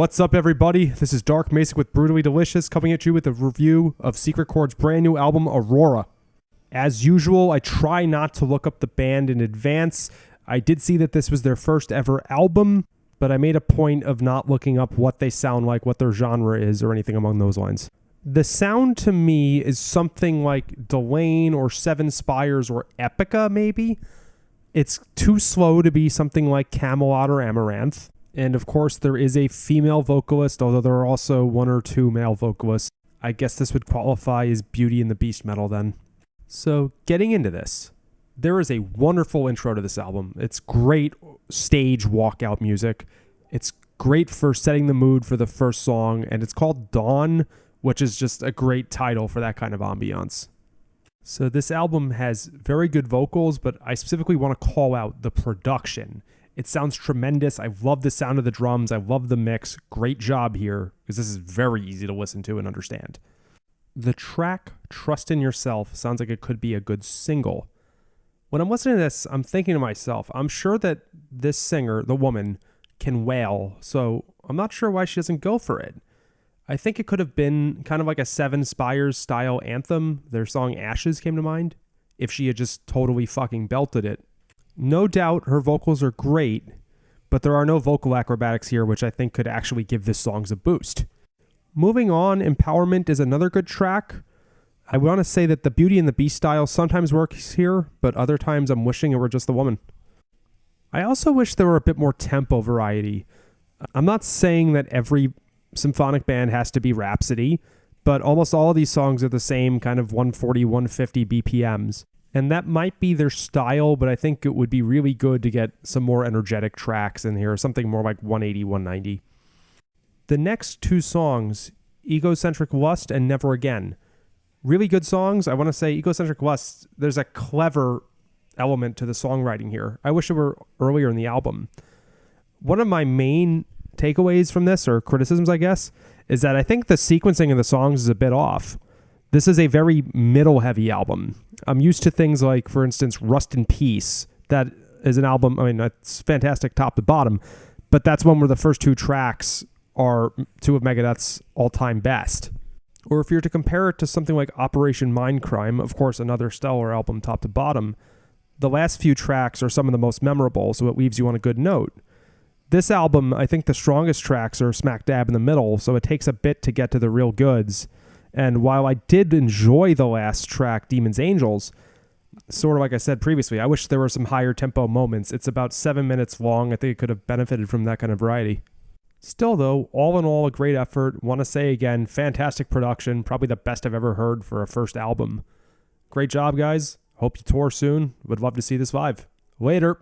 What's up, everybody? This is Dark Macek with Brutally Delicious, coming at you with a review of Secret Chord's brand new album, Aurora. As usual, I try not to look up the band in advance. I did see that this was their first ever album, but I made a point of not looking up what they sound like, what their genre is, or anything along those lines. The sound to me is something like Delane or Seven Spires or Epica, maybe. It's too slow to be something like Camelot or Amaranth. And of course, there is a female vocalist, although there are also one or two male vocalists. I guess this would qualify as Beauty and the Beast metal then. So getting into this, there is a wonderful intro to this album. It's great stage walkout music. It's great for setting the mood for the first song, and it's called Dawn, which is just a great title for that kind of ambiance. So this album has very good vocals, but I specifically want to call out the production. It sounds tremendous. I love the sound of the drums. I love the mix. Great job here, because this is very easy to listen to and understand. The track, Trust in Yourself, sounds like it could be a good single. When I'm listening to this, I'm thinking to myself, I'm sure that this singer, the woman, can wail, so I'm not sure why she doesn't go for it. I think it could have been kind of like a Seven Spires style anthem. Their song Ashes came to mind, if she had just totally fucking belted it. No doubt her vocals are great, but there are no vocal acrobatics here, which I think could actually give this song a boost. Moving on, Empowerment is another good track. I want to say that the Beauty and the Beast style sometimes works here, but other times I'm wishing it were just the woman. I also wish there were a bit more tempo variety. I'm not saying that every symphonic band has to be Rhapsody, but almost all of these songs are the same kind of 140, 150 BPMs. And that might be their style, but I think it would be really good to get some more energetic tracks in here, something more like 180, 190. The next two songs, Egocentric Lust and Never Again. Really good songs. I want to say Egocentric Lust, there's a clever element to the songwriting here. I wish it were earlier in the album. One of my main takeaways from this, or criticisms, I guess, is that I think the sequencing of the songs is a bit off. This is a very middle-heavy album. I'm used to things like, for instance, Rust in Peace. That is an album, I mean, it's fantastic top to bottom, but that's one where the first two tracks are two of Megadeth's all-time best. Or if you're to compare it to something like Operation Mindcrime, of course, another stellar album top to bottom, the last few tracks are some of the most memorable, so it leaves you on a good note. This album, I think the strongest tracks are smack dab in the middle, so it takes a bit to get to the real goods. And while I did enjoy the last track, Demons Angels, sort of like I said previously, I wish there were some higher tempo moments. It's about 7 minutes long. I think it could have benefited from that kind of variety. Still, though, all in all, a great effort. Want to say again, fantastic production. Probably the best I've ever heard for a first album. Great job, guys. Hope you tour soon. Would love to see this live. Later.